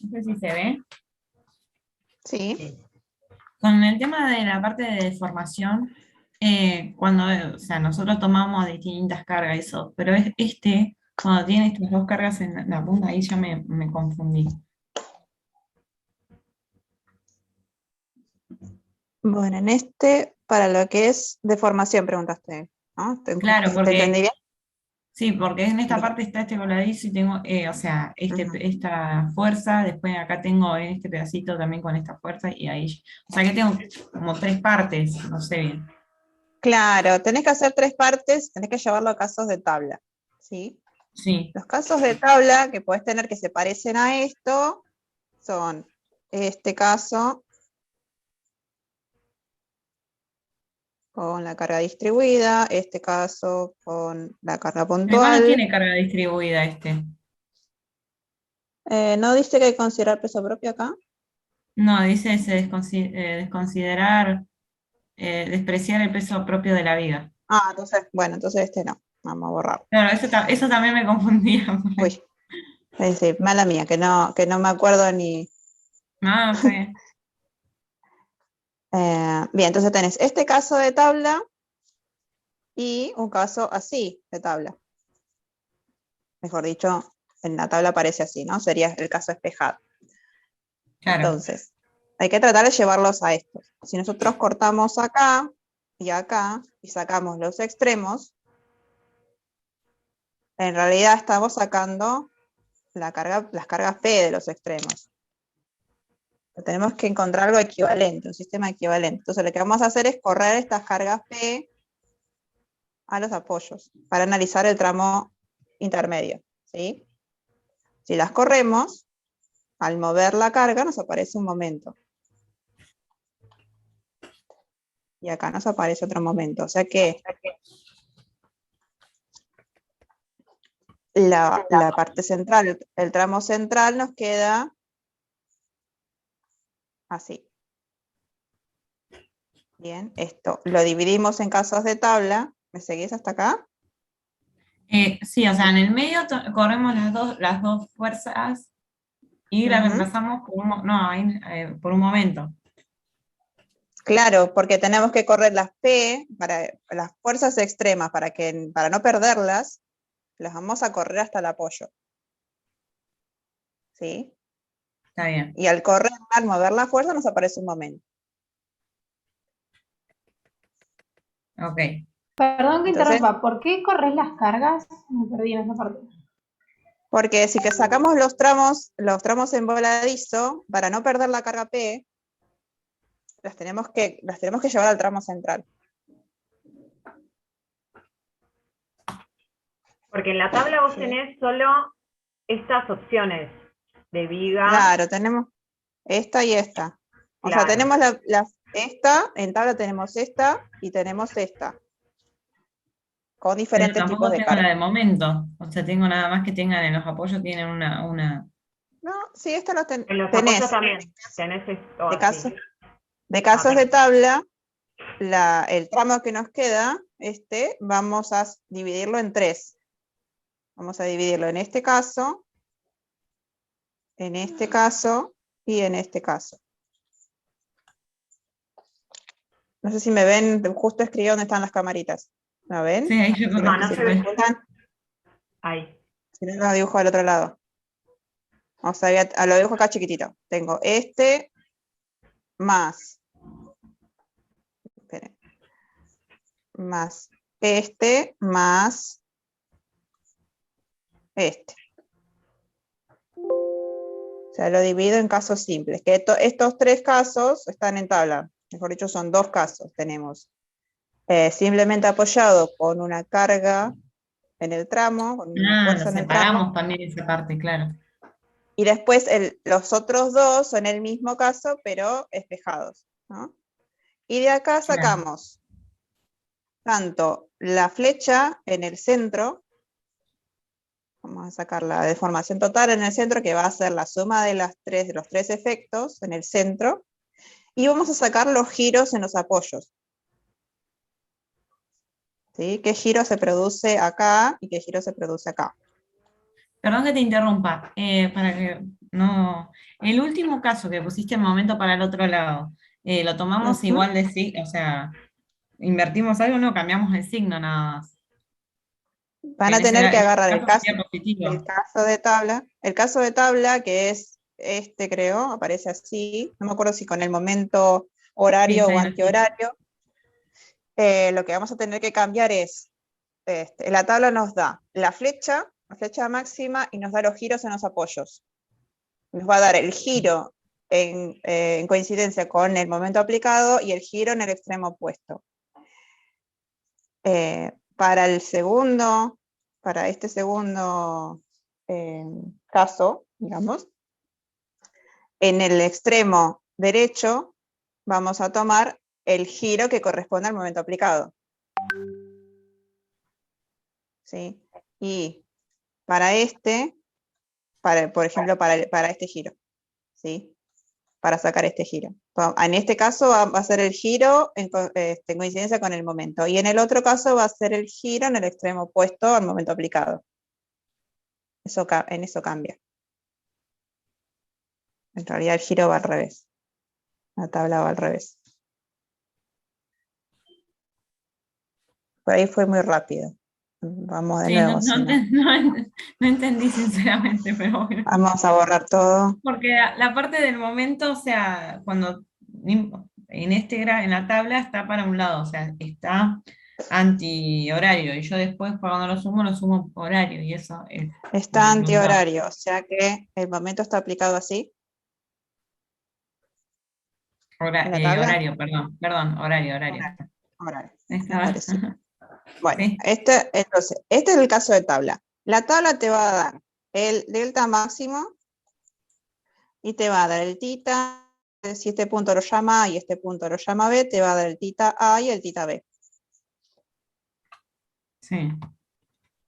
No sé si se ve. Sí. Con el tema de la parte de deformación, cuando, o sea, nosotros tomamos distintas cargas, eso, pero cuando tiene estas dos cargas en la punta, ahí ya me confundí. Bueno, en este, para lo que es deformación, preguntaste, ¿no? Claro, ¿Te entendí porque bien? sí, porque en esta Bien. parte está este voladizo y tengo, o sea, Ujú. esta fuerza, después acá tengo este pedacito también con esta fuerza y ahí, o sea que tengo como tres partes, no sé bien. Claro, tenés que hacer tres partes, tenés que llevarlo a casos de tabla, ¿sí? Sí, Los casos de tabla que podés tener que se parecen a esto son este caso con la carga distribuida, este caso con la carga igual no puntual. tiene carga distribuida este. ¿No dice que hay que considerar peso propio acá? No, dice desconsiderar, despreciar el peso propio de la viga. Ah, entonces, bueno, entonces este no, vamos a borrar. Claro, eso también me confundía. Uy, sí, mala mía, que no me acuerdo ni... No, está bien. Bien, entonces tenés este caso de tabla y un caso así de tabla. Mejor dicho, en la tabla aparece así, ¿no? Sería el caso espejado. Claro. Entonces, hay que tratar de llevarlos a estos. Si nosotros cortamos acá y sacamos los extremos, en realidad estamos sacando las cargas P de los extremos. Tenemos que encontrar algo equivalente, un sistema equivalente. Entonces, lo que vamos a hacer es correr estas cargas P a los apoyos para analizar el tramo intermedio, ¿sí? Si las corremos, al mover la carga nos aparece un momento. Y acá nos aparece otro momento. O sea que la parte central, el tramo central nos queda así. Bien, esto lo dividimos en casos de tabla. ¿Me seguís hasta acá? Sí, o sea, en el medio corremos las dos fuerzas y la Ujú. reemplazamos por no, ahí, por un momento. Claro, porque tenemos que correr las P, para las fuerzas extremas, para no perderlas, las vamos a correr hasta el apoyo. ¿Sí? Está bien. Y al correr, al mover la fuerza, nos aparece un momento. Ok. Perdón que Entonces, interrumpa, ¿por qué corres las cargas? Me perdí en esa parte. porque si que sacamos los tramos en voladizo, para no perder la carga P, las tenemos que llevar al tramo central. Porque en la tabla vos ¿Sí? tenés solo estas opciones de viga, Claro, tenemos esta y esta. O sea, claro. tenemos esta, en tabla tenemos esta y tenemos esta, con Pero diferentes tipos tampoco de tengo la carga. de momento. O sea, tengo nada más que tengan en los apoyos, tienen una. No, sí, esta lo En los apoyos tenés. también tenés esto De, así. caso, de Ah, casos de perfecto. tabla, el tramo que nos queda, vamos a dividirlo en tres. Vamos a dividirlo en este caso y en este caso. No sé si me ven, justo escribí dónde están las camaritas. ¿La Sí, ven? ahí yo No, no Si se me ve. disculpan, Ahí. si no lo dibujo al otro lado. O sea, lo dibujo acá chiquitito. Tengo este más, esperen, más más este. O sea, lo divido en casos simples. Que estos tres casos están en tabla. Mejor dicho, son dos casos. Tenemos simplemente apoyado con una carga en el tramo, con una Ah, lo fuerza en el tramo. separamos también esa parte, claro. Y después los otros dos son el mismo caso, pero espejados, ¿no? Y de acá Claro. sacamos tanto la flecha en el centro, vamos a sacar la deformación total en el centro, que va a ser la suma de los tres efectos en el centro, y vamos a sacar los giros en los apoyos. ¿Sí? ¿Qué giro se produce acá y qué giro se produce acá? Perdón que te interrumpa, para que no. El último caso que pusiste el momento para el otro lado, lo tomamos Ujú. igual de sí, o sea, invertimos algo, no cambiamos el signo nada más. Van Que a tener que en ese agarrar caso sería el positivo. caso de tabla, que es este, creo, aparece así, no me acuerdo si con el momento Sí, horario está o bien así. antihorario. Lo que vamos a tener que cambiar es, la tabla nos da la flecha máxima, y nos da los giros en los apoyos. Nos va a dar el giro en coincidencia con el momento aplicado y el giro en el extremo opuesto. Para este segundo caso, digamos, en el extremo derecho vamos a tomar el giro que corresponde al momento aplicado. ¿Sí? Y para por ejemplo, para este giro, ¿sí? Para sacar este giro. En este caso va a ser el giro en coincidencia con el momento, y en el otro caso va a ser el giro en el extremo opuesto al momento aplicado. En eso cambia. En realidad el giro va al revés. La tabla va al revés. Por ahí fue muy rápido. Vamos de Sí, nuevo, si no. no entendí sinceramente, pero bueno. Vamos a borrar todo. Porque la parte del momento, o sea, cuando en en la tabla está para un lado, o sea, está anti-horario, y yo después cuando lo sumo horario, y eso es lo Está que preguntaba. antihorario, o sea que el momento está aplicado así en la tabla. Horario, perdón, horario. Horario. Horario, me Estaba, pareció. Bueno, sí, entonces, este es el caso de tabla. La tabla te va a dar el delta máximo y te va a dar el tita. Si este punto lo llama A y este punto lo llama B, te va a dar el tita A y el tita B, sí,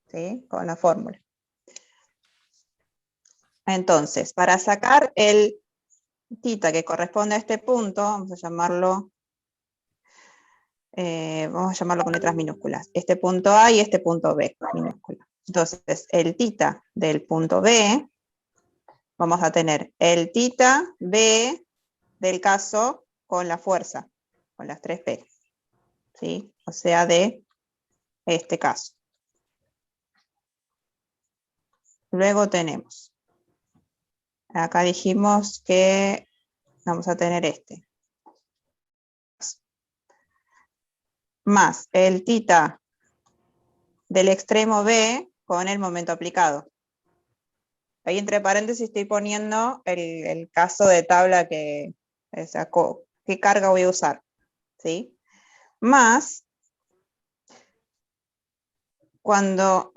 ¿sí? Con la fórmula. Entonces, para sacar el tita que corresponde a este punto, vamos a llamarlo con letras minúsculas. Este punto A y este punto B, minúscula. Entonces, el tita del punto B, vamos a tener el tita B del caso con la fuerza, con las 3P, ¿sí? O sea, de este caso. Luego tenemos, acá dijimos que vamos a tener más el tita del extremo B con el momento aplicado. Ahí entre paréntesis estoy poniendo el caso de tabla que sacó, qué carga voy a usar, ¿sí? Más cuando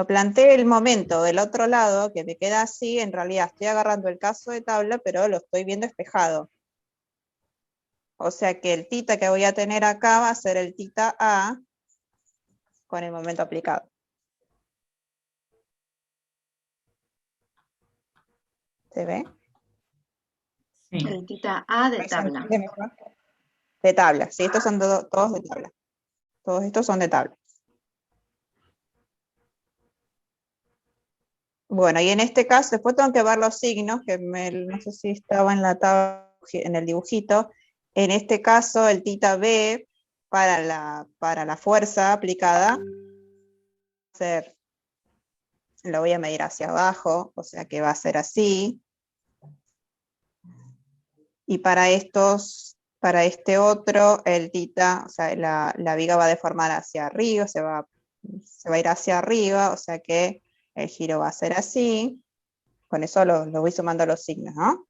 plantee el momento del otro lado, que me queda así, en realidad estoy agarrando el caso de tabla, pero lo estoy viendo espejado. O sea que el tita que voy a tener acá va a ser el tita A con el momento aplicado. ¿Se ve? sí. El tita A de ¿Ahí se tabla. entiende mejor? De tabla, sí, estos son todos de tabla. Todos estos son de tabla. Bueno, y en este caso, después tengo que ver los signos, que no sé si estaba en la tabla, en el dibujito. En este caso, el tita B para la fuerza aplicada, lo voy a medir hacia abajo, o sea que va a ser así. Y para este otro, el tita, o sea, la viga va a deformar hacia arriba, se va a ir hacia arriba, o sea que el giro va a ser así. Con eso lo voy sumando los signos, ¿no?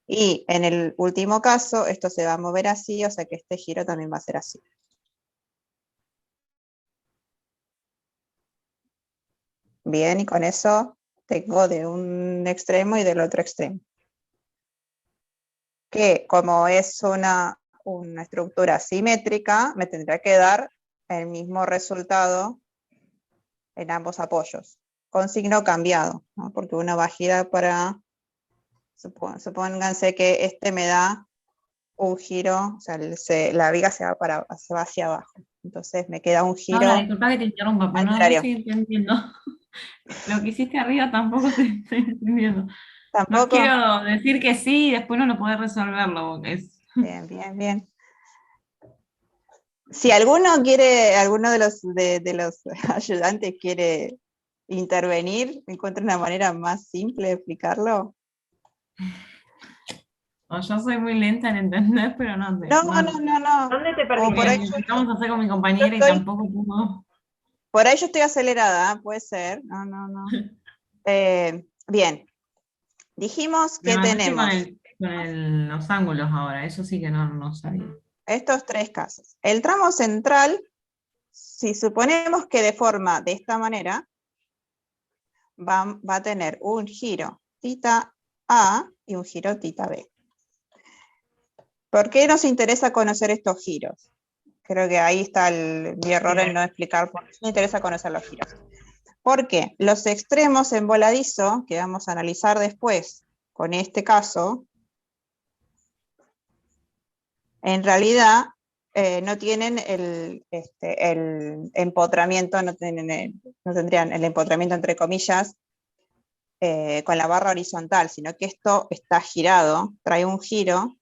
Y en el último caso, esto se va a mover así, o sea que este giro también va a ser así. Bien, y con eso tengo de un extremo y del otro extremo. Que como es una estructura simétrica, me tendrá que dar el mismo resultado en ambos apoyos, con signo cambiado, ¿no? Porque uno va a girar supónganse que este me da un giro, o sea, la viga se va hacia abajo. Entonces me queda un Ahora, giro disculpa que te interrumpa, pero no antirario. estoy entendiendo. Lo que hiciste arriba tampoco te estoy entendiendo. No ¿Tampoco? quiero decir que sí y después no lo podés resolverlo, porque es... Bien, bien, bien. Si alguno quiere, alguno de los ayudantes quiere intervenir, encuentra una manera más simple de explicarlo. O yo soy muy lenta en entender, pero no sé. No, no, No, no, no. ¿Dónde te O por porque ahí perdiste? lo intentamos hacer con mi yo compañera y estoy, tampoco pudo. por ahí yo estoy acelerada, puede ser. No, no, no. Bien, dijimos Me que mataste con tenemos los ángulos ahora, eso sí que no sabía. estos tres casos. El tramo central, si suponemos que deforma de esta manera, va a tener un giro θ A y un giro θ B. ¿Por qué nos interesa conocer estos giros? Creo que ahí está mi error en no explicar por qué nos interesa conocer los giros. Porque los extremos en voladizo, que vamos a analizar después con este caso, en realidad no tienen el empotramiento, no tendrían el empotramiento entre comillas con la barra horizontal, sino que esto está girado, trae un giro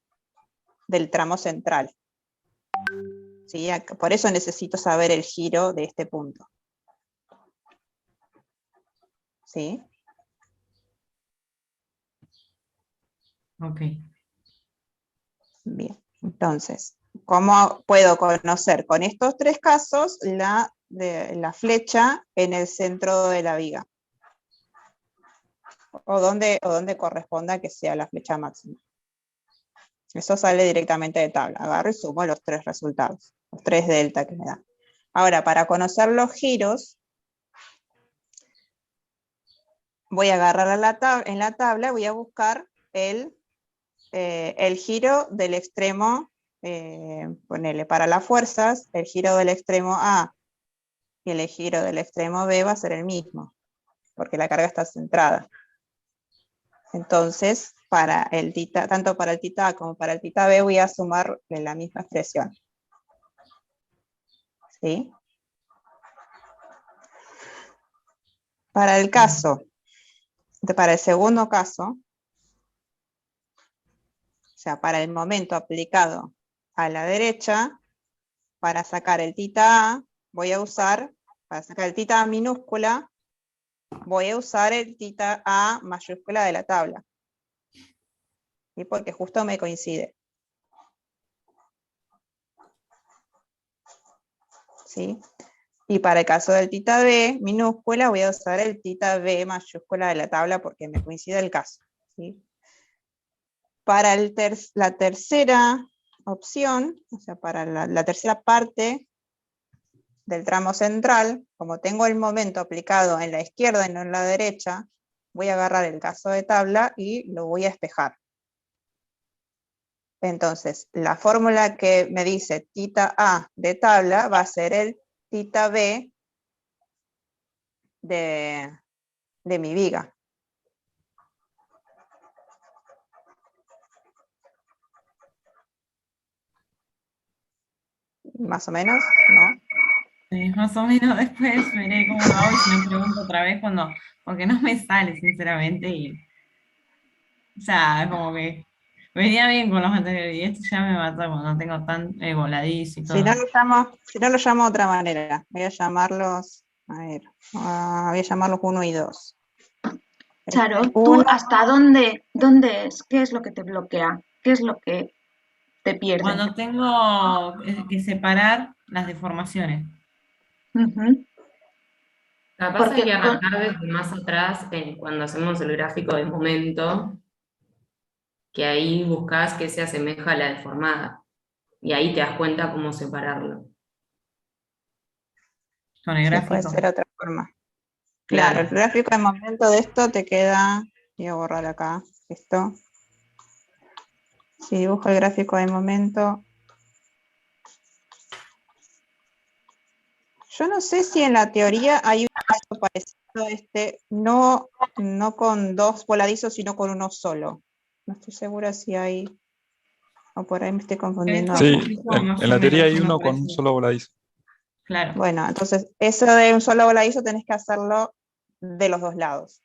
del tramo central. ¿Sí? Por eso necesito saber el giro de este punto. ¿Sí? Ok. Bien, entonces, ¿cómo puedo conocer con estos tres casos la flecha en el centro de la viga? O donde corresponda que sea la flecha máxima. Eso sale directamente de tabla. Agarro y sumo los tres resultados, los tres delta que me dan. Ahora, para conocer los giros, voy a agarrar en la tabla, voy a buscar el giro del extremo, ponele para las fuerzas, el giro del extremo A y el giro del extremo B va a ser el mismo, porque la carga está centrada. Entonces, tanto para el θ A como para el θ B voy a sumar la misma expresión. ¿Sí? Para el segundo caso, o sea, para el momento aplicado a la derecha, para sacar el θ A, para sacar el θ A minúscula, voy a usar el θ A mayúscula de la tabla. ¿Sí? Porque justo me coincide. ¿Sí? Y para el caso del θ B minúscula, voy a usar el θ B mayúscula de la tabla porque me coincide el caso. ¿Sí? Para la tercera opción, o sea, para la tercera parte del tramo central, como tengo el momento aplicado en la izquierda y no en la derecha, voy a agarrar el caso de tabla y lo voy a espejar. Entonces, la fórmula que me dice θ A de tabla va a ser el θ B de mi viga. Más o menos, ¿no? Más o menos después veré cómo lo hago y si no pregunto otra vez porque no me sale, sinceramente, o sea, como que venía bien con los anteriores y esto ya me mata cuando tengo tan voladizo y Si no todo. lo llamo de otra manera, voy a llamarlos, voy a llamarlos 1 y 2. Charo, ¿tú 1, hasta dónde es? ¿Qué es lo que te bloquea? ¿Qué es lo que te pierde? Cuando tengo que separar las deformaciones. Ujú. Capaz hay Porque que con, arrancar desde más atrás, cuando hacemos el gráfico de momento, que ahí buscas que se asemeja a la deformada. Y ahí te das cuenta cómo separarlo. Con el sí, puede gráfico. ser otra forma. Claro, el Claro. gráfico de momento de esto te queda, voy a borrar acá esto. Si dibujo el gráfico de momento, yo no sé si en la teoría hay un caso parecido a este, no con dos voladizos, sino con uno solo. No estoy segura si hay, o por ahí me estoy confundiendo Este algo. Sí, gráfico más en o la teoría menos hay uno uno con un parecido. solo voladizo. Claro. Bueno, entonces eso de un solo voladizo tenés que hacerlo de los dos lados.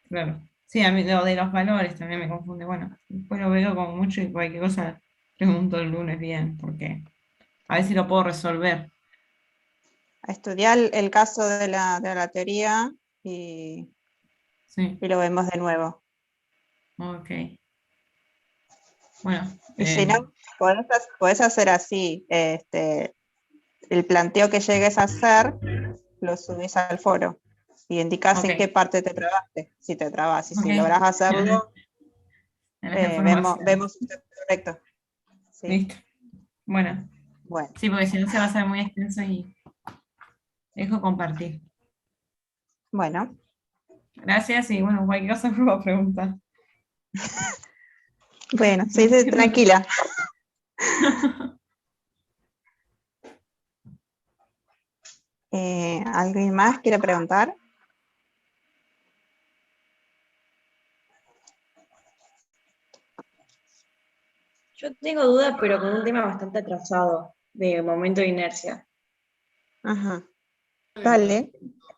Claro. Sí, a mí lo de los valores también me confunde. Bueno, después lo veo como mucho y cualquier cosa pregunto el lunes bien, porque a ver si lo puedo resolver. A estudiar el caso de la teoría y Sí, lo vemos de nuevo. ok. Bueno, Y si no, podés hacer así, el planteo que llegues a hacer, lo subís al foro y indicás en qué ok, parte te trabaste, si te trabas, y ok. si lográs hacerlo, En la formación. vemos si está correcto. Sí, Listo. Bueno, bueno, sí, porque si no se va a hacer muy extenso y dejo compartir. bueno, Gracias y bueno, cualquier cosa me puedo preguntar. bueno, No sí, sí, quiero- tranquila. ¿Alguien más quiere preguntar? Yo tengo dudas, pero con un tema bastante atrasado, de momento de inercia. Ajá, dale.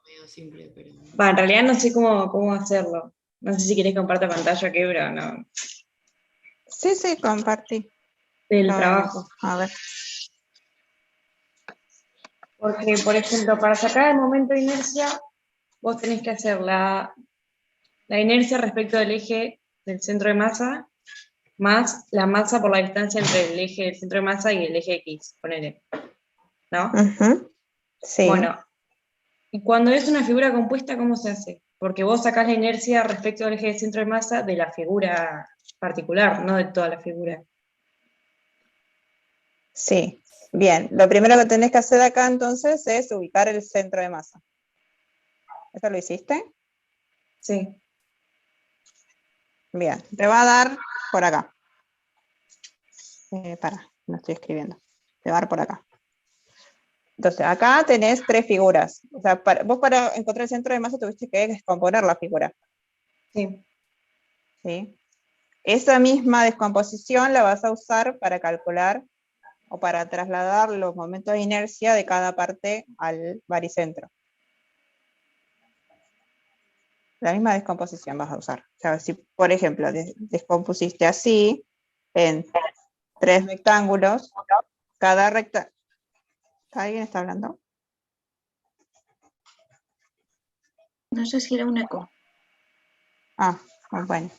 Medio simple, pero... Va, en realidad no sé cómo hacerlo. No sé si querés compartir pantalla, que pero no. Sí, sí, compartí. Del Lo vemos. trabajo. A ver. Porque, por ejemplo, para sacar el momento de inercia, vos tenés que hacer la inercia respecto del eje del centro de masa, más la masa por la distancia entre el eje del centro de masa y el eje X, ponele. ¿No? Ujú, sí. Bueno, y cuando es una figura compuesta, ¿cómo se hace? Porque vos sacás la inercia respecto al eje de centro de masa de la figura particular, no de toda la figura. Sí, bien. Lo primero que tenés que hacer acá entonces es ubicar el centro de masa. ¿Eso lo hiciste? Sí. Bien, te va a dar por acá. No estoy escribiendo. Te va a dar por acá. Entonces, acá tenés tres figuras. O sea, vos para encontrar el centro de masa tuviste que descomponer la figura. Sí. ¿Sí? Esa misma descomposición la vas a usar para calcular o para trasladar los momentos de inercia de cada parte al baricentro. La misma descomposición vas a usar. O sea, si, por ejemplo, descompusiste así, en tres rectángulos, cada rectángulo... ¿Alguien está hablando? No sé si era un eco. Ah, bueno.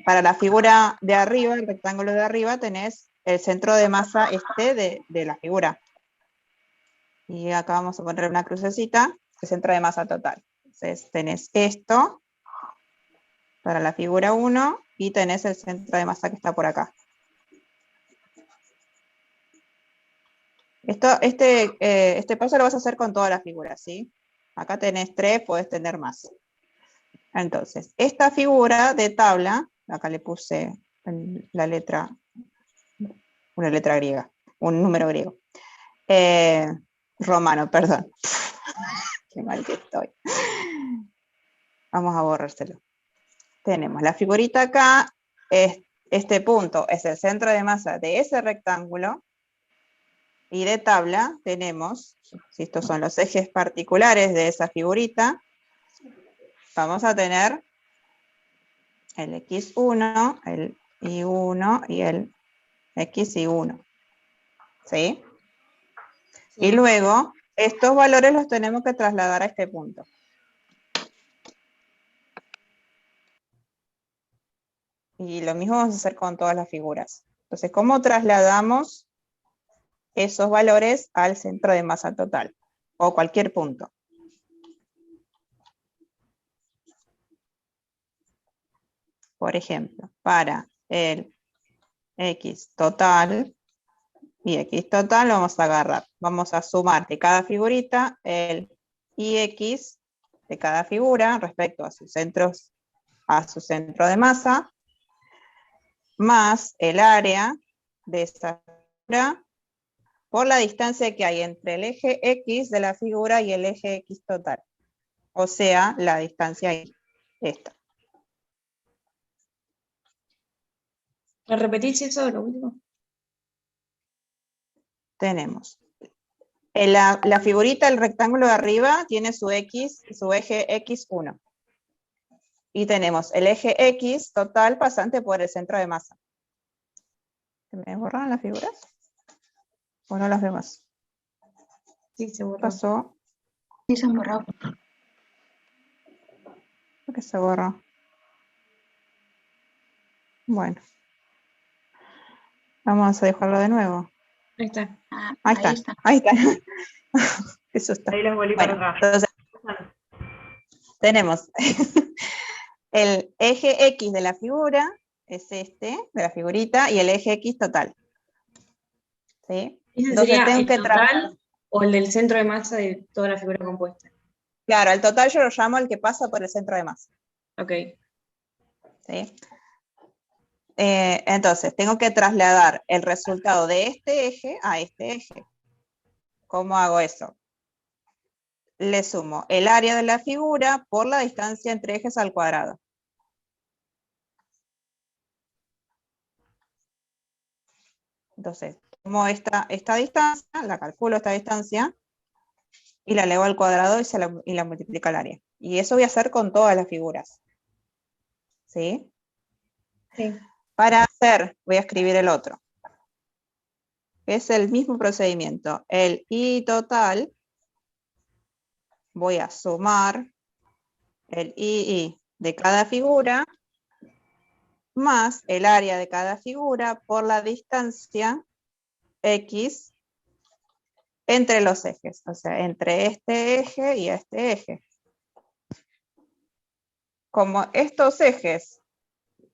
Para la figura de arriba, el rectángulo de arriba, tenés el centro de masa de la figura. Y acá vamos a poner una crucecita, el centro de masa total. Entonces tenés esto para la figura 1 y tenés el centro de masa que está por acá. Este paso lo vas a hacer con todas las figuras, ¿sí? Acá tenés 3, puedes tener más. Entonces, esta figura de tabla, acá le puse una letra griega, un número griego. Romano, perdón. Qué mal que estoy. Vamos a borrárselo. Tenemos la figurita acá, este punto es el centro de masa de ese rectángulo, y de tabla tenemos, si estos son los ejes particulares de esa figurita, vamos a tener el X1, el Y1 y el XY1. ¿Sí? Y luego, estos valores los tenemos que trasladar a este punto. Y lo mismo vamos a hacer con todas las figuras. Entonces, ¿cómo trasladamos esos valores al centro de masa total? O cualquier punto. Por ejemplo, para el X total y X total lo vamos a agarrar. Vamos a sumar de cada figurita el IX de cada figura respecto a sus centros, a su centro de masa, más el área de esa figura por la distancia que hay entre el eje X de la figura y el eje X total. O sea, la distancia Y, esta. ¿Me repetís eso, lo último? Tenemos La figurita, el rectángulo de arriba, tiene su eje X1. Y tenemos el eje X total pasante por el centro de masa. ¿Se me borraron las figuras? ¿O no las vemos? Sí, se ¿Qué borró. pasó? Sí, se han borrado. ¿Por qué se borró? Bueno. Vamos a dejarlo de nuevo. Ahí está. Ah, Ahí ahí está. está. Ahí está. Qué susto. Ahí los volví para Bueno, atrás. entonces tenemos el eje X de la figura, es este, de la figurita, y el eje X total. ¿Sí? ¿Ese Entonces sería tengo el que total o el del centro de masa de toda la figura compuesta? Claro, el total yo lo llamo el que pasa por el centro de masa. Ok. ¿Sí? Entonces, tengo que trasladar el resultado de este eje a este eje. ¿Cómo hago eso? Le sumo el área de la figura por la distancia entre ejes al cuadrado. Entonces, tomo esta distancia, la calculo esta distancia, y la elevo al cuadrado y la multiplico al área. Y eso voy a hacer con todas las figuras. ¿Sí? Sí. Para hacer, voy a escribir el otro. Es el mismo procedimiento. El I total, voy a sumar el II de cada figura más el área de cada figura por la distancia X entre los ejes, o sea, entre este eje y este eje. Como estos ejes,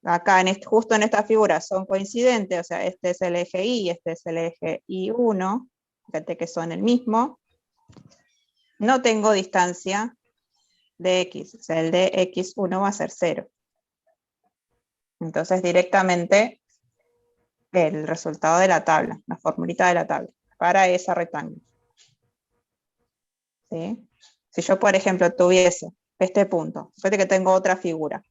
acá justo en esta figura, son coincidentes, o sea, este es el eje Y, este es el eje I1, fíjate que son el mismo, no tengo distancia de X, o sea, el de X1 va a ser 0. Entonces, directamente, el resultado de la tabla, la formulita de la tabla, para ese rectángulo. ¿Sí? Si yo, por ejemplo, tuviese este punto, fíjate que tengo otra figura,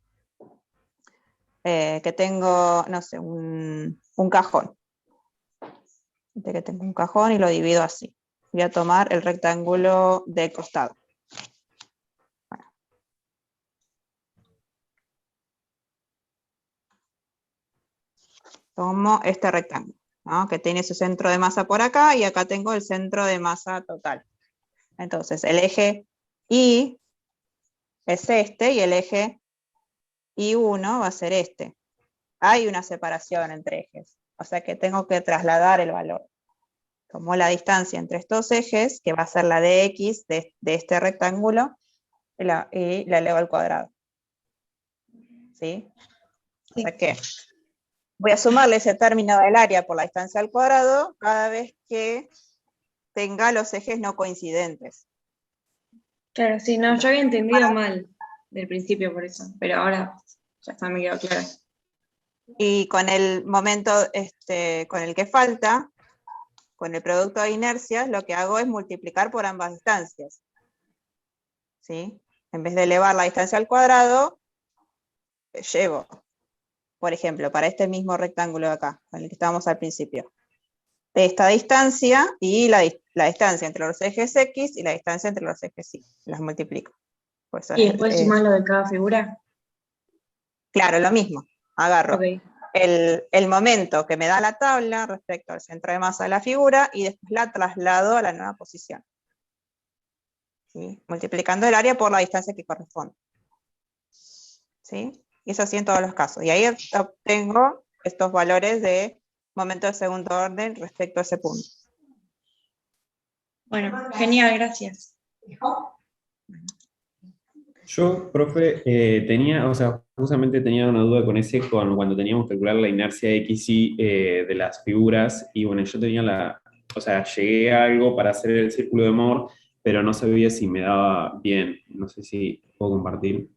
que tengo, no sé, un cajón. Fíjate que tengo un cajón y lo divido así. Voy a tomar el rectángulo del costado. Bueno. Tomo este rectángulo, ¿no? Que tiene su centro de masa por acá y acá tengo el centro de masa total. Entonces, el eje Y es este y el eje I1 va a ser este. Hay una separación entre ejes, o sea que tengo que trasladar el valor. Tomo la distancia entre estos ejes, que va a ser la de X de este rectángulo, y la elevo al cuadrado. ¿Sí? O sea que voy a sumarle ese término del área por la distancia al cuadrado cada vez que tenga los ejes no coincidentes. Claro, sí, no, yo había entendido mal del principio por eso, pero ahora ya está, me quedó claro. Y con el momento con el que falta, con el producto de inercias, lo que hago es multiplicar por ambas distancias. ¿Sí? En vez de elevar la distancia al cuadrado, llevo, por ejemplo, para este mismo rectángulo de acá, con el que estábamos al principio, esta distancia y la distancia entre los ejes X y la distancia entre los ejes Y. Las multiplico. Pues Y después sumás lo de cada figura. Claro, lo mismo. Agarro Ok. el momento que me da la tabla respecto al centro de masa de la figura y después la traslado a la nueva posición. ¿Sí? Multiplicando el área por la distancia que corresponde. ¿Sí? Y eso así en todos los casos. Y ahí obtengo estos valores de momento de segundo orden respecto a ese punto. Bueno, genial, gracias. Yo, profe, justamente tenía una duda con cuando teníamos que calcular la inercia XY de las figuras, y bueno, yo tenía llegué a algo para hacer el círculo de Moore, pero no sabía si me daba bien. No sé si puedo compartir.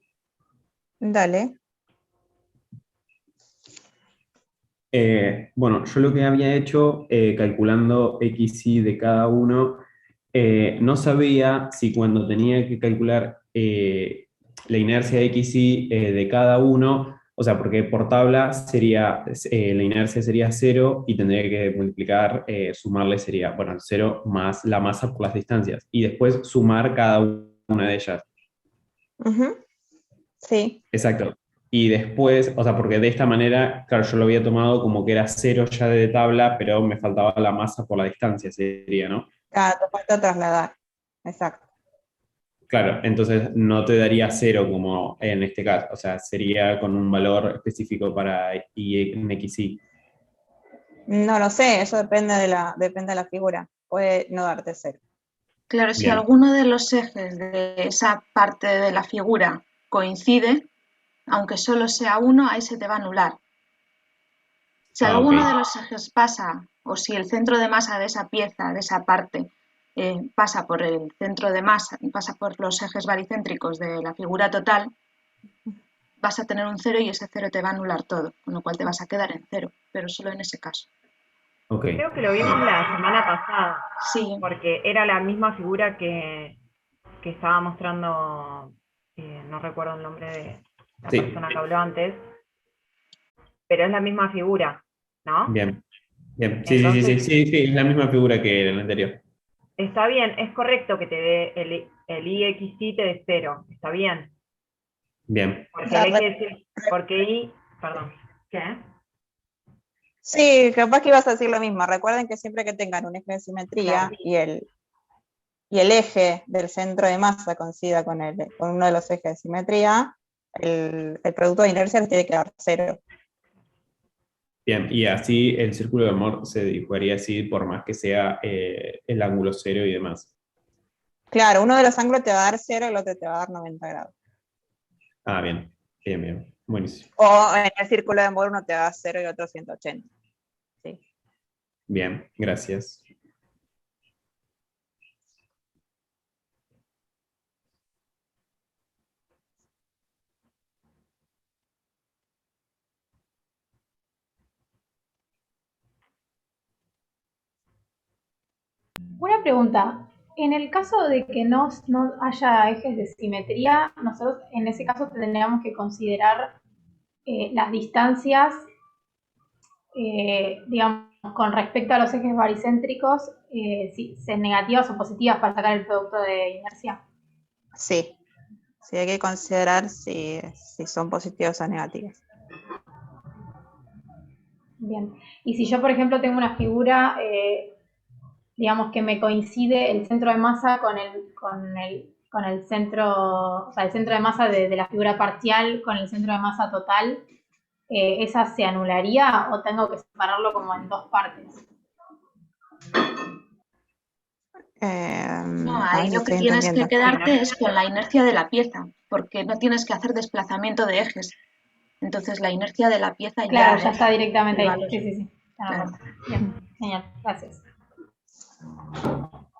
Dale. Bueno, yo lo que había hecho, calculando XY de cada uno, no sabía si cuando tenía que calcular la inercia XY de cada uno, O sea, porque por tabla sería, la inercia sería 0 y tendría que multiplicar, sumarle sería, bueno, el 0 más la masa por las distancias. Y después sumar cada una de ellas. Ujú. Sí, Exacto. Y después, o sea, porque de esta manera, claro, yo lo había tomado como que era 0 ya de tabla, pero me faltaba la masa por la distancia, sería, ¿no? claro, te falta trasladar. Exacto. Claro, entonces no te daría 0 como en este caso, o sea, sería con un valor específico para y en XY. No lo sé, eso depende de la figura. Puede no darte 0. Claro, si Bien. alguno de los ejes de esa parte de la figura coincide, aunque solo sea uno, ahí se te va a anular. Si Ah, ok. alguno de los ejes pasa, o si el centro de masa de esa pieza, de esa parte, pasa por el centro de masa, pasa por los ejes baricéntricos de la figura total, vas a tener un 0 y ese 0 te va a anular todo, con lo cual te vas a quedar en 0, pero solo en ese caso. Ok. Creo que lo vimos la semana pasada, Sí, porque era la misma figura que estaba mostrando, no recuerdo el nombre de la Sí, persona que habló antes, pero es la misma figura, ¿no? bien. Bien. Sí, sí, sí, Entonces, sí, sí, sí, es la misma figura que el anterior. está bien, es correcto que te dé el IXY te dé 0, está bien, Bien. O porque sea, el eje, porque I, perdón, ¿qué? sí, capaz que ibas a decir lo mismo. Recuerden que siempre que tengan un eje de Claro. simetría y el eje del centro de masa coincida con uno de los ejes de simetría, el producto de inercia les tiene que dar 0. Bien, y así el círculo de amor se dibujaría así por más que sea el ángulo 0 y demás. Claro, uno de los ángulos te va a dar 0 y el otro te va a dar 90 grados. Ah, bien, bien, bien, buenísimo. O en el círculo de Mohr uno te da 0 y otro 180. Sí. Bien, gracias. Una pregunta. En el caso de que no haya ejes de simetría, nosotros en ese caso tendríamos que considerar las distancias, digamos, con respecto a los ejes baricéntricos, si sean negativas o positivas para sacar el producto de inercia. Sí, sí hay que considerar si son positivos o negativos. Bien. Y si yo, por ejemplo, tengo una figura, digamos, que me coincide el centro de masa con el centro, o sea, el centro de masa de la figura parcial con el centro de masa total, ¿esa se anularía o tengo que separarlo como en dos partes? no, A ahí ver si lo que estoy tienes que entendiendo. quedarte es con la inercia de la pieza, porque no tienes que hacer desplazamiento de ejes. Entonces la inercia de la pieza Claro, ya ya es está directamente el ahí. valor. Sí, sí, sí. Claro. Bien, genial, gracias.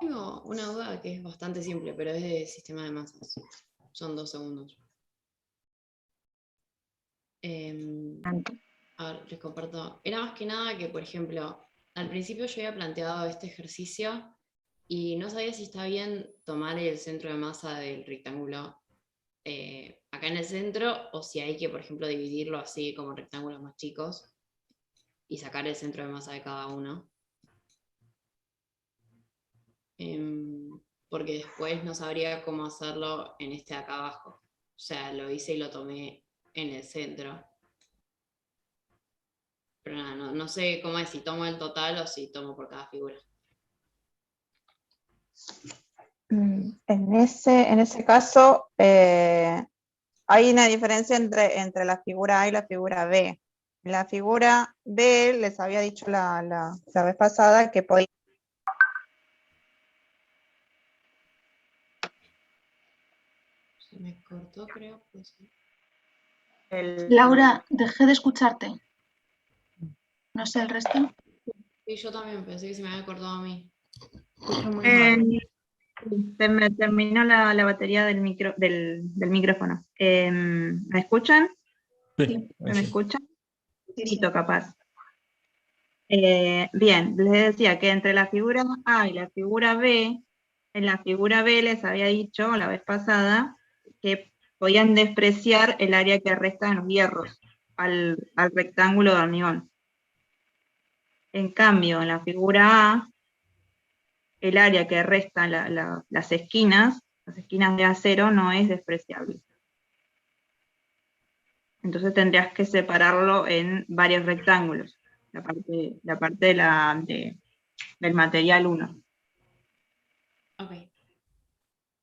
Tengo una duda que es bastante simple, pero es de sistema de masas. Son 2 segundos. A ver, les comparto. Era más que nada que, por ejemplo, al principio yo había planteado este ejercicio y no sabía si está bien tomar el centro de masa del rectángulo acá en el centro o si hay que, por ejemplo, dividirlo así como en rectángulos más chicos y sacar el centro de masa de cada uno. Porque después no sabría cómo hacerlo en este de acá abajo. O sea, lo hice y lo tomé en el centro. Pero nada, no sé cómo es, si tomo el total o si tomo por cada figura. En ese caso, hay una diferencia entre la figura A y la figura B. En la figura B les había dicho la vez pasada que podía. Se me cortó, creo. Pues. Laura, dejé de escucharte. No sé el resto. Sí, yo también pensé que se me había cortado a mí. Se me terminó la batería del micrófono. ¿Me escuchan? Sí. ¿Me escuchan? Sí. Capaz. Bien, les decía que entre la figura A y la figura B, en la figura B les había dicho la vez pasada que podían despreciar el área que resta en los hierros. al rectángulo de hormigón. En cambio, en la figura A, el área que resta las esquinas de acero no es despreciable. Entonces tendrías que separarlo en varios rectángulos, la parte del material 1. Ok.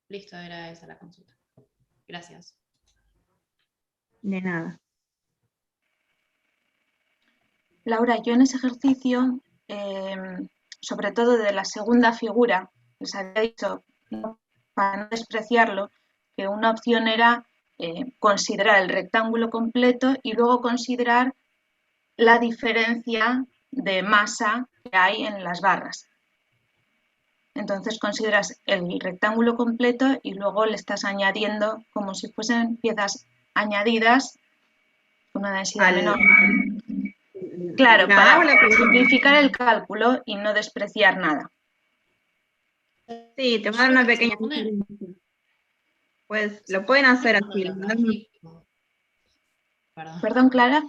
Listo, era esa la consulta. Gracias. De nada. Laura, yo en ese ejercicio, sobre todo de la segunda figura, les había dicho, para no despreciarlo, que una opción era considerar el rectángulo completo y luego considerar la diferencia de masa que hay en las barras. Entonces consideras el rectángulo completo y luego le estás añadiendo como si fuesen piezas añadidas con una densidad menor. Claro, para simplificar el cálculo y no despreciar nada. Sí, te voy a dar una pequeña diferencia. Pues lo pueden hacer así. Perdón, Clara.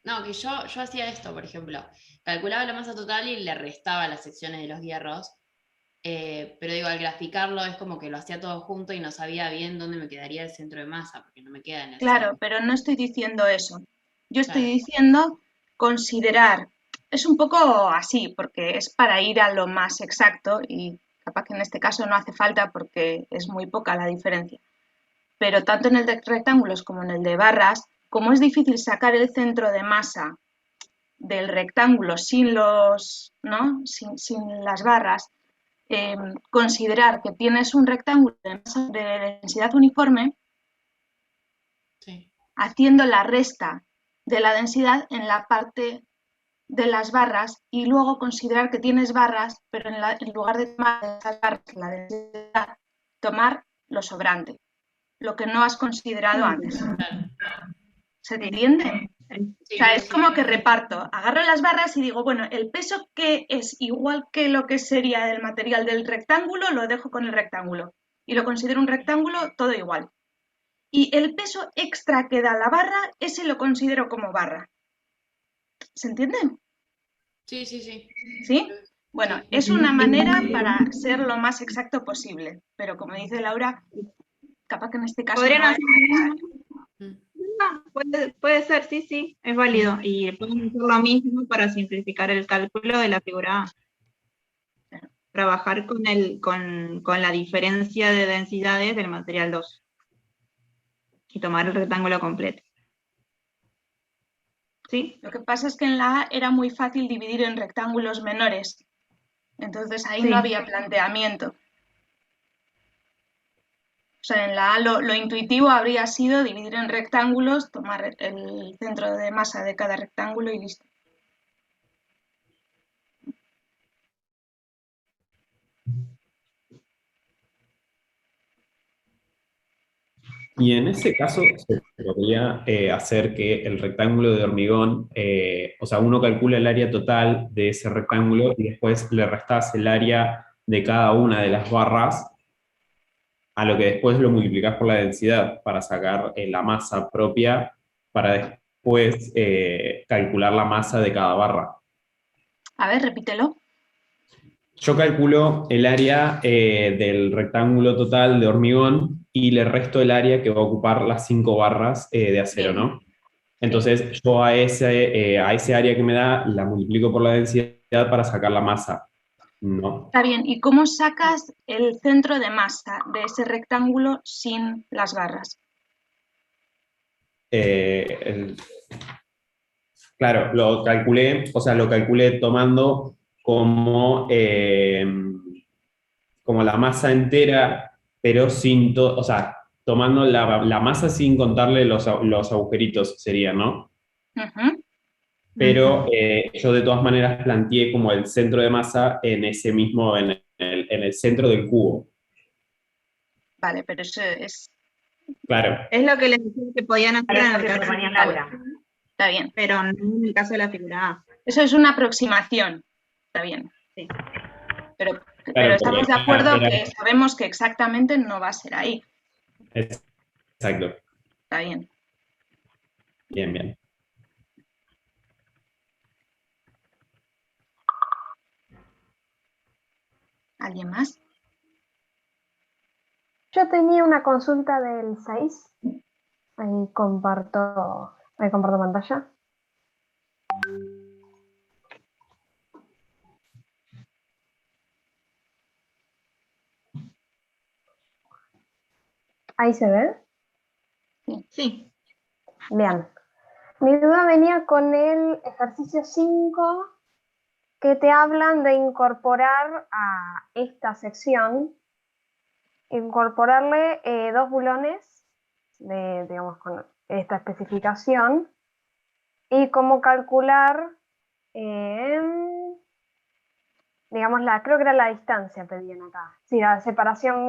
No, que yo hacía esto, por ejemplo. Calculaba la masa total y le restaba las secciones de los hierros. Pero digo, al graficarlo es como que lo hacía todo junto y no sabía bien dónde me quedaría el centro de masa, porque no me queda en el Claro, centro. pero no estoy diciendo eso. Yo estoy Claro. diciendo considerar. Es un poco así, porque es para ir a lo más exacto y capaz que en este caso no hace falta porque es muy poca la diferencia. Pero tanto en el de rectángulos como en el de barras, como es difícil sacar el centro de masa del rectángulo sin las barras, considerar que tienes un rectángulo de densidad uniforme, Sí. haciendo la resta de la densidad en la parte de las barras y luego considerar que tienes barras, pero en lugar de tomar esas barras la densidad, tomar lo sobrante, lo que no has considerado antes. Claro. ¿Se entiende? Sí, O sea, es sí. como que reparto, agarro las barras y digo, bueno, el peso que es igual que lo que sería el material del rectángulo, lo dejo con el rectángulo y lo considero un rectángulo todo igual. Y el peso extra que da la barra, ese lo considero como barra. ¿Se entiende? Sí, sí, sí. ¿Sí? Bueno, Sí. es una manera para ser lo más exacto posible, pero como dice Laura, capaz que en este caso ¿Podrían no es hacer necesario. puede ser, sí, es válido. Y pueden hacer lo mismo para simplificar el cálculo de la figura A. Trabajar con la diferencia de densidades del material 2. Y tomar el rectángulo completo. ¿Sí? Lo que pasa es que en la A era muy fácil dividir en rectángulos menores. Entonces ahí Sí. no había planteamiento. O sea, en la A lo intuitivo habría sido dividir en rectángulos, tomar el centro de masa de cada rectángulo y listo. Y en ese caso se podría hacer que el rectángulo de hormigón, o sea, uno calcula el área total de ese rectángulo y después le restás el área de cada una de las barras, a lo que después lo multiplicás por la densidad para sacar la masa propia, para después calcular la masa de cada barra. A ver, repítelo. Yo calculo el área del rectángulo total de hormigón y le resto el área que va a ocupar las 5 barras de acero, Bien. ¿no? Entonces yo a ese área que me da la multiplico por la densidad para sacar la masa, ¿no? Está bien. ¿Y cómo sacas el centro de masa de ese rectángulo sin las barras? Claro, lo calculé tomando como, como la masa entera, pero sin todo, o sea, tomando la masa sin contarle los agujeritos, sería, ¿no? Uh-huh. Pero yo de todas maneras planteé como el centro de masa en ese mismo, en el centro del cubo. Vale, pero eso es... Claro. Es lo que les decía que podían hacer en el caso proponía Vale, Laura. está bien. pero no en el caso de la figura A. Eso es una aproximación. Está bien. Sí. Pero Claro, estamos de acuerdo que sabemos que exactamente no va a ser ahí. Exacto. Está bien. Bien, bien. ¿Alguien más? Yo tenía una consulta del 6. Ahí comparto pantalla. ¿Ahí se ve? Sí. Bien. Mi duda venía con el ejercicio 5, que te hablan de incorporar a esta sección, incorporarle 2 bulones digamos, con esta especificación, y cómo calcular, digamos, creo que era la distancia, pedían acá. Sí, la separación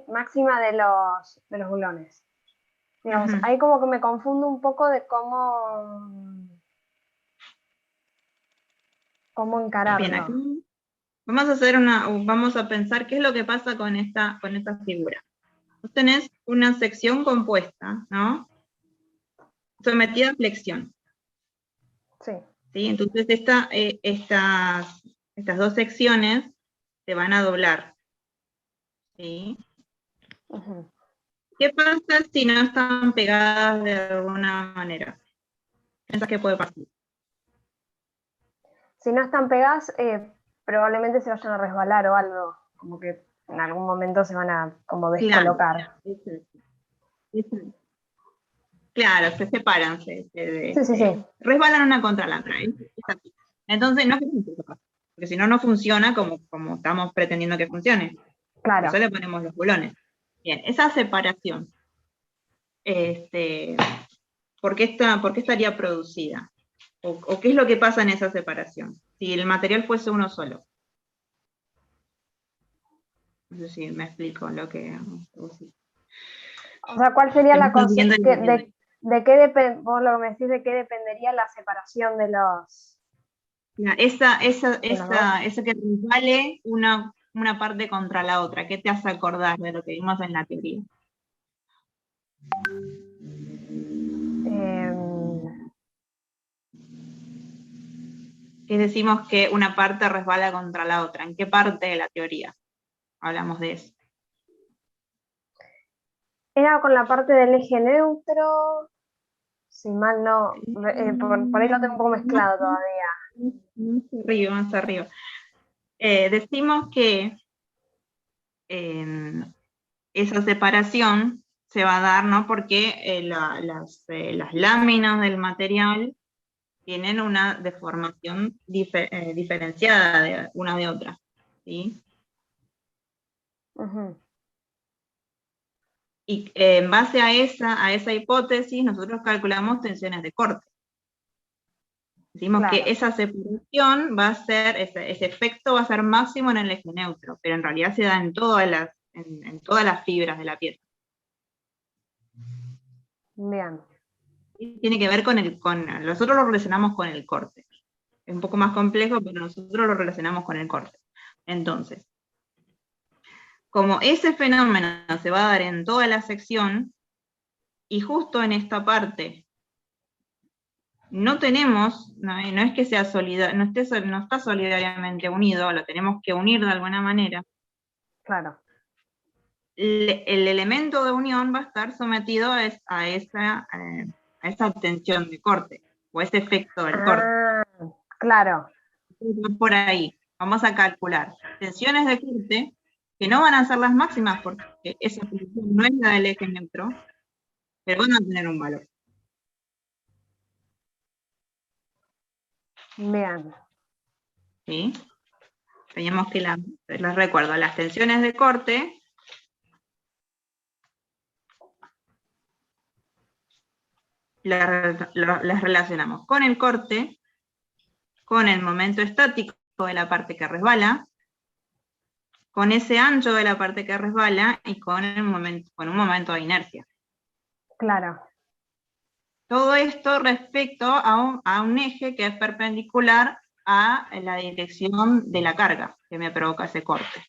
máxima de los bulones. Digamos, ahí como que me confundo un poco de cómo encararlo. Bien, aquí vamos a pensar qué es lo que pasa con esta figura. Vos tenés una sección compuesta, ¿no? Sometida a flexión. Sí. ¿Sí? Entonces estas dos secciones se van a doblar. ¿Sí? ¿Qué pasa si no están pegadas de alguna manera? ¿Pensás qué puede pasar? Si no están pegadas, probablemente se vayan a resbalar o algo, como que en algún momento se van a como descolocar. Claro, se separan, Sí. resbalan una contra la otra. Entonces, no queremos que eso pase, porque si no, no funciona como estamos pretendiendo que funcione. Claro. Por eso le ponemos los bulones. Bien, esa separación, ¿por qué estaría producida? ¿O qué es lo que pasa en esa separación? Si el material fuese uno solo. No sé si me explico lo que... O sea, ¿cuál sería la concepción? Vos lo que me decís, ¿de qué dependería la separación de los...? Esa que resbale una parte contra la otra, ¿qué te hace acordar de lo que vimos en la teoría? ¿Qué decimos que una parte resbala contra la otra? ¿En qué parte de la teoría hablamos de eso? Era con la parte del eje neutro, si mal no, por ahí lo tengo un poco mezclado todavía. Más arriba. Decimos que esa separación se va a dar, ¿no? Porque las láminas del material tienen una deformación diferenciada de una de otra, ¿sí? Y en base a esa hipótesis, nosotros calculamos tensiones de corte. Decimos que esa separación va a ser, ese efecto va a ser máximo en el eje neutro, pero en realidad se da en todas las fibras de la pieza. Bien. Tiene que ver nosotros lo relacionamos con el corte. Es un poco más complejo, pero nosotros lo relacionamos con el corte. Entonces, como ese fenómeno se va a dar en toda la sección, y justo en esta parte no tenemos, no es que sea no está solidariamente unido, lo tenemos que unir de alguna manera. Claro. El elemento de unión va a estar sometido a esa tensión de corte, o ese efecto del corte. Claro. Por ahí, vamos a calcular tensiones de corte, que no van a ser las máximas, porque esa posición no es la del eje neutro, pero van a tener un valor. Bien. ¿Sí? Teníamos que les recuerdo, las tensiones de corte las relacionamos con el corte, con el momento estático de la parte que resbala, con ese ancho de la parte que resbala y con un momento de inercia. Claro. Todo esto respecto a un eje que es perpendicular a la dirección de la carga que me provoca ese corte.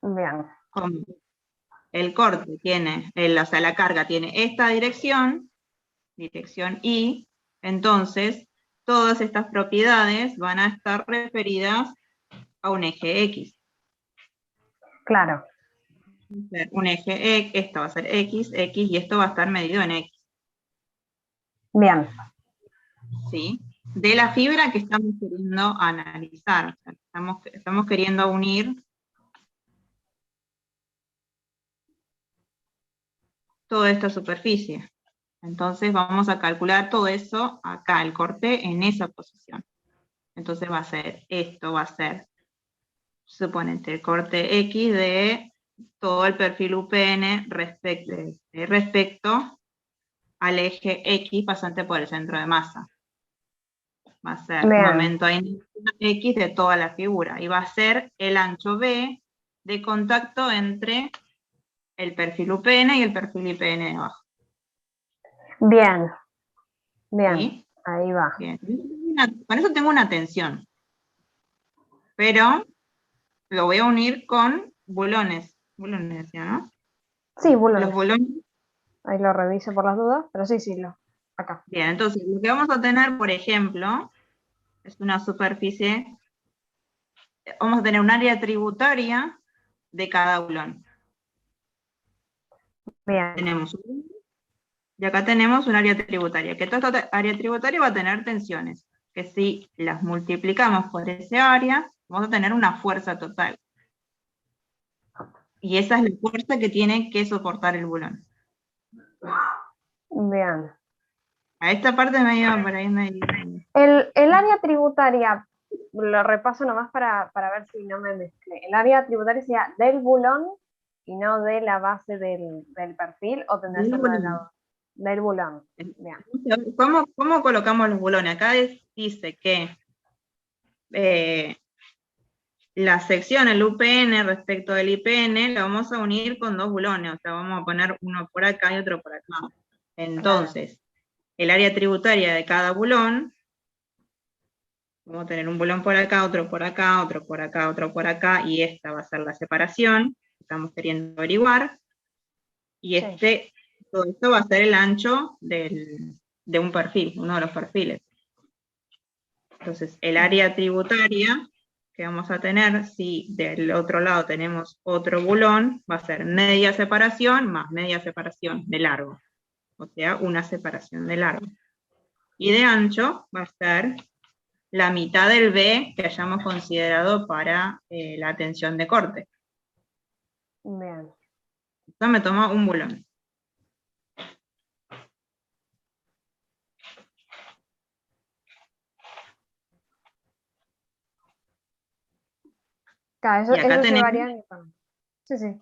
Bien. Como el corte tiene, la carga tiene esta dirección, dirección Y, entonces todas estas propiedades van a estar referidas a un eje X. Claro. Un eje X, esto va a ser X, X, y esto va a estar medido en X. Bien. ¿Sí? De la fibra que estamos queriendo analizar. O sea, estamos queriendo unir toda esta superficie. Entonces vamos a calcular todo eso acá, el corte en esa posición. Entonces va a ser, esto va a ser, suponete, el corte X de todo el perfil UPN respecto al eje X pasante por el centro de masa. Va a ser Bien. momento de inercia X de toda la figura. Y va a ser el ancho B de contacto entre el perfil UPN y el perfil IPN de abajo. Bien. Bien. ¿Sí? Ahí va. Bien. Con eso tengo una tensión. Pero lo voy a unir con bulones. Bulones, decía, ¿no? Sí, bulones. Los bulones. Ahí lo reviso por las dudas, pero sí, acá. Bien, entonces lo que vamos a tener, por ejemplo, es una superficie, vamos a tener un área tributaria de cada bulón. Bien. Tenemos y acá tenemos un área tributaria, que toda esta área tributaria va a tener tensiones, que si las multiplicamos por ese área, vamos a tener una fuerza total. Y esa es la fuerza que tiene que soportar el bulón. Bien. A esta parte me iba por ahí. El área tributaria, lo repaso nomás para ver si no me mezclé. El área tributaria sería del bulón y no de la base del perfil, o tendrá que ser del bulón. Bien. ¿Cómo colocamos los bulones? Acá dice que la sección, el UPN respecto del IPN, la vamos a unir con dos bulones, o sea, vamos a poner uno por acá y otro por acá. Entonces, el área tributaria de cada bulón, vamos a tener un bulón por acá, otro por acá, otro por acá, otro por acá, y esta va a ser la separación que estamos queriendo averiguar, y todo esto va a ser el ancho de un perfil, uno de los perfiles. Entonces, el área tributaria que vamos a tener, si del otro lado tenemos otro bulón, va a ser media separación más media separación de largo. O sea, una separación de largo. Y de ancho va a ser la mitad del B que hayamos considerado para la tensión de corte. Bien. Esto me toma un bulón. Claro, Y acá eso tenemos, llevaría. Sí. sí.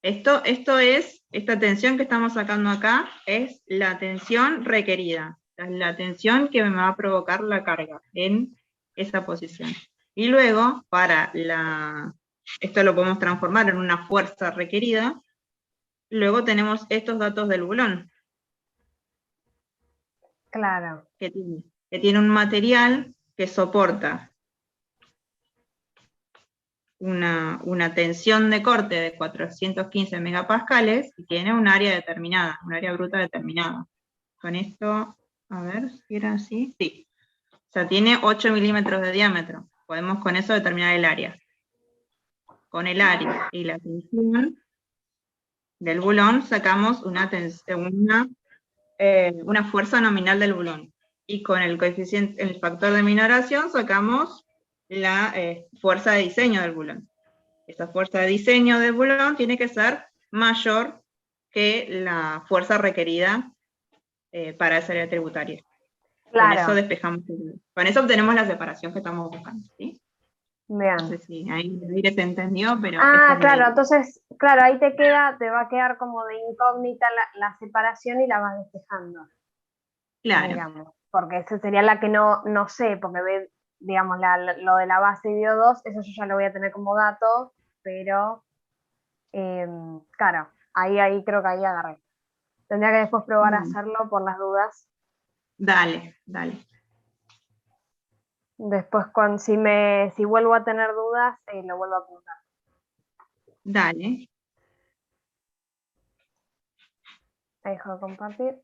Esta tensión que estamos sacando acá es la tensión requerida, la tensión que me va a provocar la carga en esa posición. Y luego, esto lo podemos transformar en una fuerza requerida, luego tenemos estos datos del bulón. Claro. Que tiene un material que soporta una tensión de corte de 415 megapascales y tiene un área determinada, un área bruta determinada. Con esto, a ver si era así. Sí. O sea, tiene 8 milímetros de diámetro. Podemos con eso determinar el área. Con el área y la tensión del bulón sacamos una fuerza nominal del bulón. Y con el coeficiente, el factor de minoración sacamos la fuerza de diseño del bulón. Esa fuerza de diseño del bulón tiene que ser mayor que la fuerza requerida para esa área tributaria. Claro. Con eso despejamos. Con eso obtenemos la separación que estamos buscando, ¿sí? Bien. No sé si ahí se entendió, pero... Claro, entonces, claro, ahí te va a quedar como de incógnita la separación y la vas despejando. Claro. Digamos, porque esa sería la que no sé, porque ve, digamos, lo de la base DO2, eso yo ya lo voy a tener como dato, pero claro, ahí creo que ahí agarré. Tendría que después probar a hacerlo por las dudas. Dale. Después, si vuelvo a tener dudas, lo vuelvo a apuntar. Dale. Ahí dejo de compartir.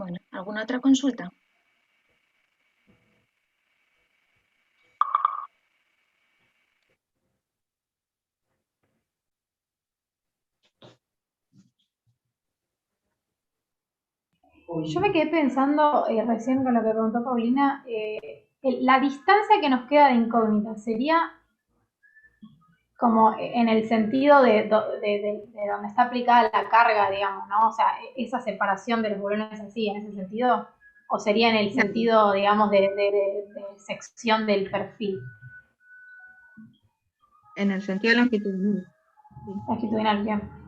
Bueno, ¿alguna otra consulta? Yo me quedé pensando recién con lo que preguntó Paulina, la distancia que nos queda de incógnita sería como en el sentido de donde está aplicada la carga, digamos, ¿no? O sea, esa separación de los volúmenes así, en ese sentido, o sería en el sentido, digamos, de sección del perfil En el sentido longitudinal. Sí. longitudinal, bien.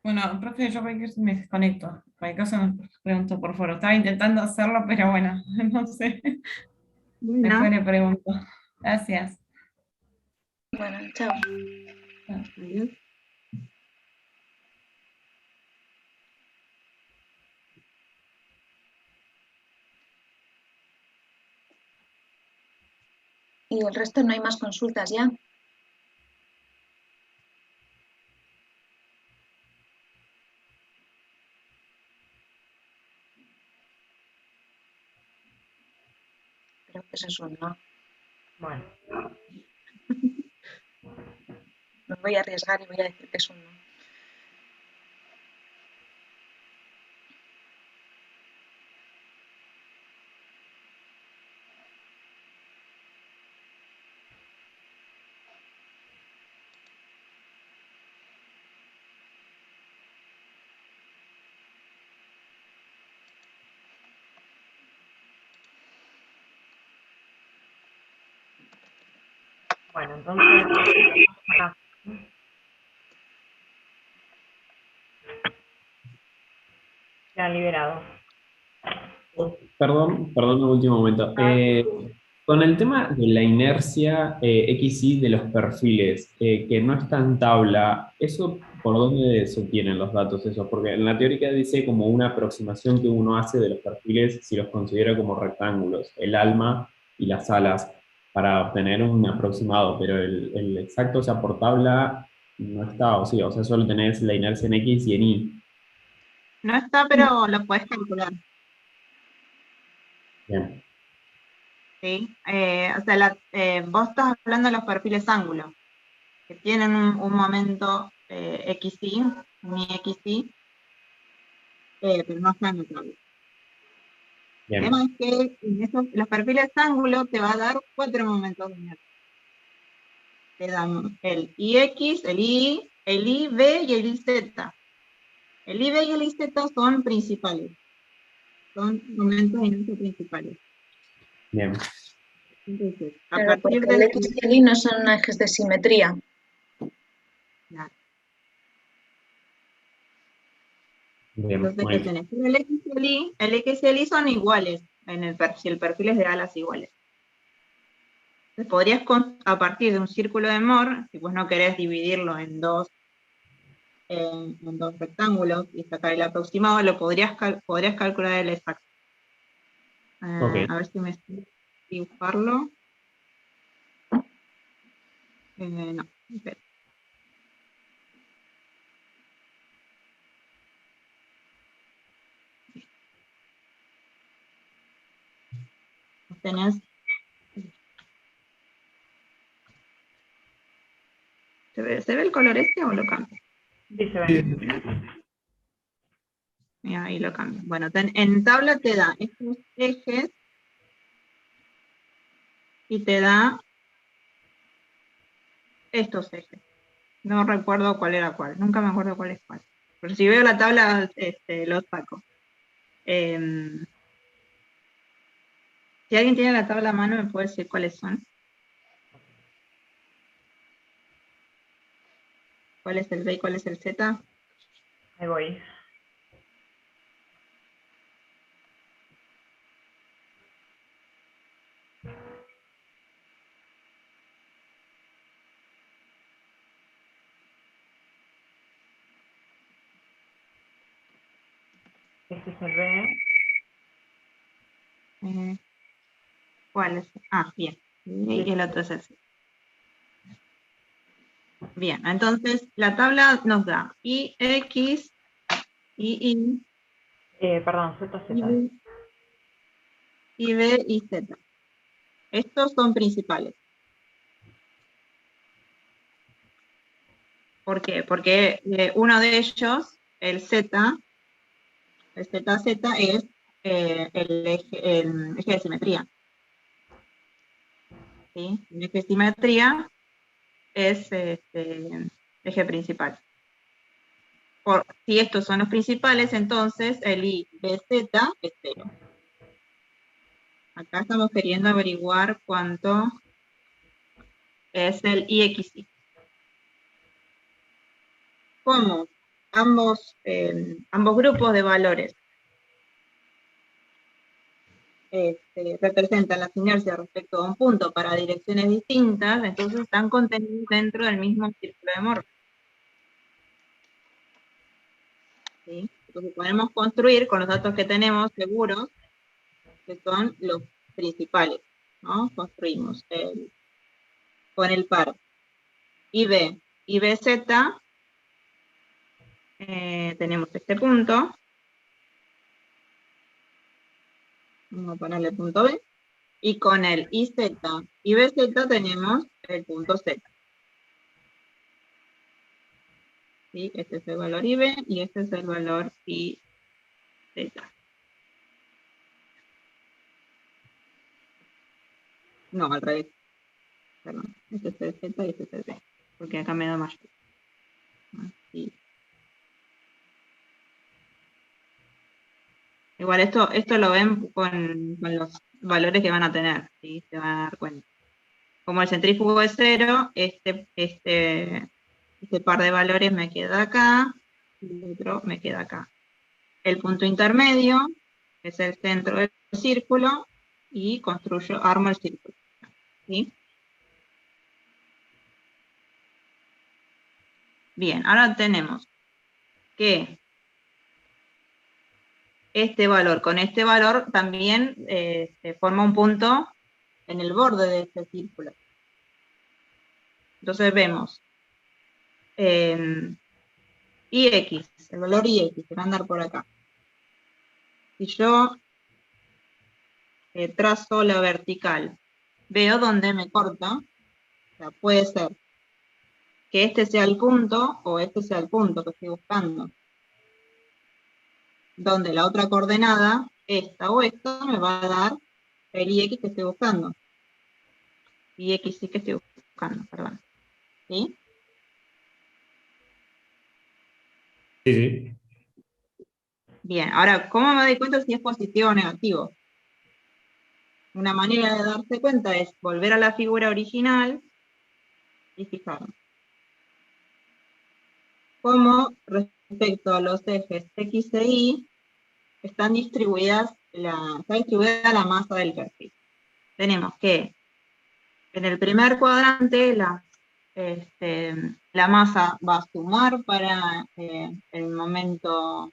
Bueno, profe, yo cualquier cosa me desconecto. Cualquier cosa me pregunto por favor. Estaba intentando hacerlo, pero bueno, no sé. Bueno, Después le pregunto. Gracias. Bueno, chao. adiós. Y el resto no hay más consultas ya. Creo que eso es un no. Bueno, Me voy a arriesgar y voy a decir que es un no. bueno, entonces, acá. Se han liberado. Perdón un último momento. Con el tema de la inercia XY de los perfiles, que no está en tabla, ¿eso por dónde se obtienen los datos esos? Porque en la teórica dice como una aproximación que uno hace de los perfiles si los considera como rectángulos, el alma y las alas, para obtener un aproximado, pero el exacto, o sea, por tabla no está, o sea, solo tenés la inercia en X y en Y. No está, pero lo puedes calcular. Bien. ¿Sí? O sea, vos estás hablando de los perfiles ángulos, que tienen un momento XY, un XY, pero no están en la tabla. El Bien. tema es que los perfiles ángulo te va a dar 4 momentos de inercia. Te dan el IX, el Y, el IB y el IZ. El IB y el IZ son principales. Son momentos de inercia principales. Bien. Entonces, a Claro, porque partir el del... X y el Y no son ejes de simetría. Claro. Bien. Entonces, Muy ¿qué bien. tenés? El X y el Y, son iguales si el perfil es de alas iguales. Entonces, podrías, a partir de un círculo de Moore, si vos no querés dividirlo en dos rectángulos y sacar el aproximado, podrías calcular el exacto. Ok. A ver si me sale dibujarlo. No, espera. Tenés... ¿Se ve el color este o lo cambio? Sí, se ve. Y ahí lo cambio. Bueno, en tabla te da estos ejes y te da estos ejes. No recuerdo cuál era cuál, nunca me acuerdo cuál es cuál. Pero si veo la tabla, lo saco. Si alguien tiene la tabla a mano, ¿me puede decir cuáles son? ¿Cuál es el B y cuál es el Z? Ahí voy. Este es el B. ¿Cuál es? Ah, bien. Y el otro es el Z. Bien, entonces la tabla nos da IX, Y, Perdón, Z. Y B y Z. Estos son principales. ¿Por qué? Porque uno de ellos, el ZZ, es el eje de simetría. ¿Sí? El eje de simetría es eje principal. Si estos son los principales, entonces el IBZ es 0. Acá estamos queriendo averiguar cuánto es el IXY. ¿Cómo? Ambos grupos de valores representan las inercias respecto a un punto para direcciones distintas, entonces están contenidos dentro del mismo círculo de Morse. ¿Sí? Entonces podemos construir con los datos que tenemos seguros, que son los principales, ¿no? Construimos con el par IB y BZ, tenemos este punto, vamos a ponerle punto B, y con el IZ y BZ tenemos el punto Z. ¿Sí? Este es el valor IB y este es el valor IZ. No, al revés. Perdón. Este es el Z y este es el B. Porque acá me da mayor. Así. Igual esto lo ven con los valores que van a tener, ¿sí? Se van a dar cuenta. Como el centrífugo es 0, este par de valores me queda acá, y el otro me queda acá. El punto intermedio es el centro del círculo y armo el círculo. ¿Sí? Bien, ahora tenemos que este valor con este valor también se forma un punto en el borde de este círculo. Entonces vemos IX, el valor IX, que va a andar por acá. Si yo trazo la vertical, veo dónde me corta, o sea, puede ser que este sea el punto o este sea el punto que estoy buscando. Donde la otra coordenada, esta o esta, me va a dar el IX que estoy buscando. IX sí que estoy buscando, perdón. ¿Sí? Sí. Bien, ahora, ¿cómo me doy cuenta si es positivo o negativo? Una manera de darse cuenta es volver a la figura original y fijarnos cómo respecto a los ejes X e Y está distribuida la masa del perfil. Tenemos que en el primer cuadrante la masa va a sumar para el momento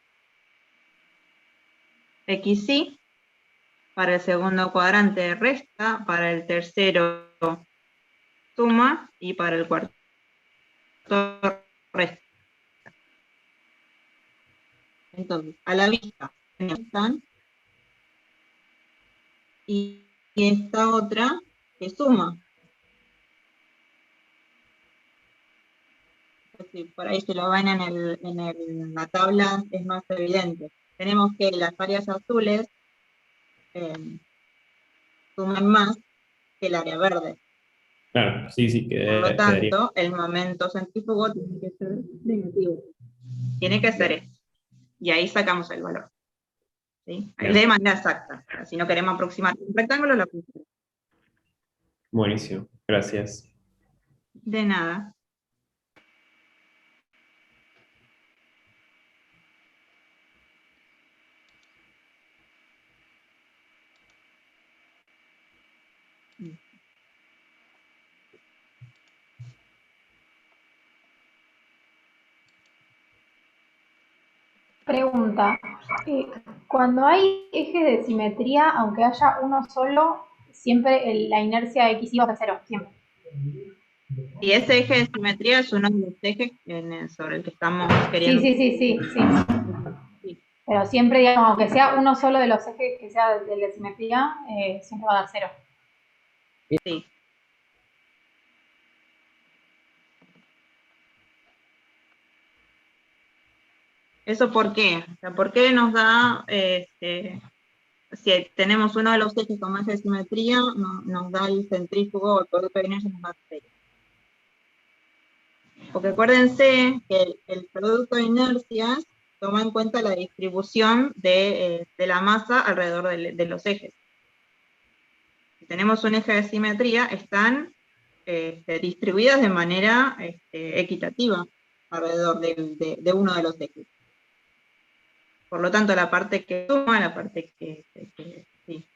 XY, para el segundo cuadrante resta, para el tercero suma y para el cuarto resta. Entonces, a la vista están y esta otra que suma. Si por ahí se lo ven en la tabla es más evidente. tenemos que las áreas azules suman más que el área verde. Claro, sí, sí, Por lo quedaría. tanto, el momento centrífugo tiene que ser negativo. Tiene que ser esto. Y ahí sacamos el valor. ¿Sí? Bien. De manera exacta. Si no queremos aproximar un rectángulo, lo aproximamos. Buenísimo, gracias. De nada. Pregunta, cuando hay ejes de simetría, aunque haya uno solo, siempre la inercia x y va a ser 0, siempre. Y ese eje de simetría es uno de los ejes sobre el que estamos Sí, queriendo. sí. Pero siempre, digamos, aunque sea uno solo de los ejes que sea de simetría, siempre va a dar 0. Sí. ¿Eso por qué? O sea, ¿por qué nos da, si tenemos uno de los ejes con más de simetría, nos da el centrífugo o el producto de inercia nos da 0? Porque acuérdense que el producto de inercias toma en cuenta la distribución de la masa alrededor de los ejes. Si tenemos un eje de simetría, están distribuidas de manera equitativa alrededor de uno de los ejes. Por lo tanto, la parte que suma, la parte sí.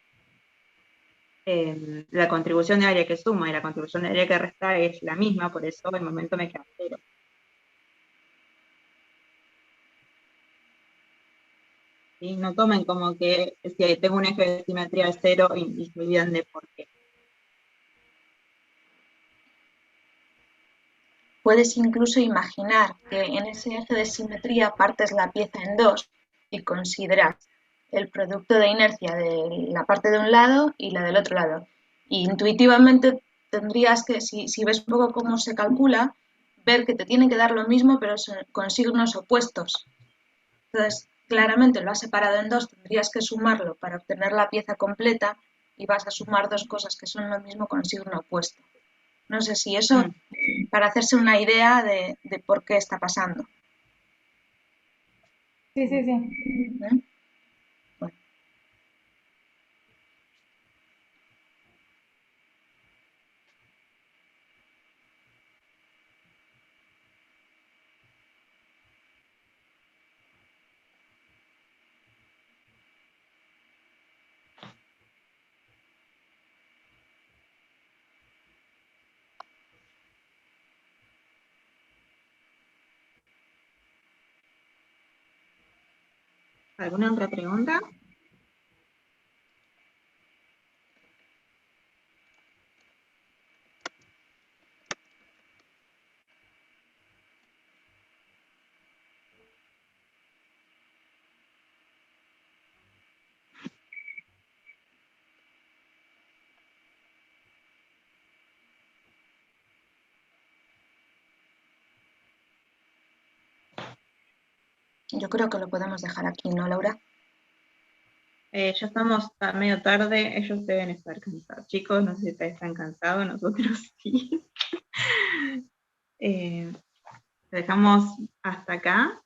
La contribución de área que suma y la contribución de área que resta es la misma, por eso el momento me queda 0. ¿Sí? No tomen como que si tengo un eje de simetría es 0 y se olvidan de por qué. Puedes incluso imaginar que en ese eje de simetría partes la pieza en dos y consideras el producto de inercia de la parte de un lado y la del otro lado. Y intuitivamente tendrías que, si ves un poco cómo se calcula, ver que te tiene que dar lo mismo pero con signos opuestos. Entonces, claramente lo has separado en dos, tendrías que sumarlo para obtener la pieza completa y vas a sumar dos cosas que son lo mismo con signo opuesto. No sé si eso, para hacerse una idea de por qué está pasando. Sí. ¿Eh? Bueno. ¿Alguna otra pregunta? Yo creo que lo podemos dejar aquí, ¿no, Laura? Ya estamos a medio tarde, ellos deben estar cansados. Chicos, no sé si ustedes están cansados, nosotros sí. Dejamos hasta acá.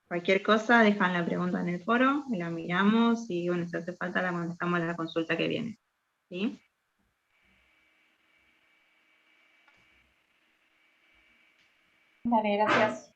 Cualquier cosa, dejan la pregunta en el foro, la miramos y bueno, si hace falta la contestamos en la consulta que viene. ¿Sí? Vale, gracias.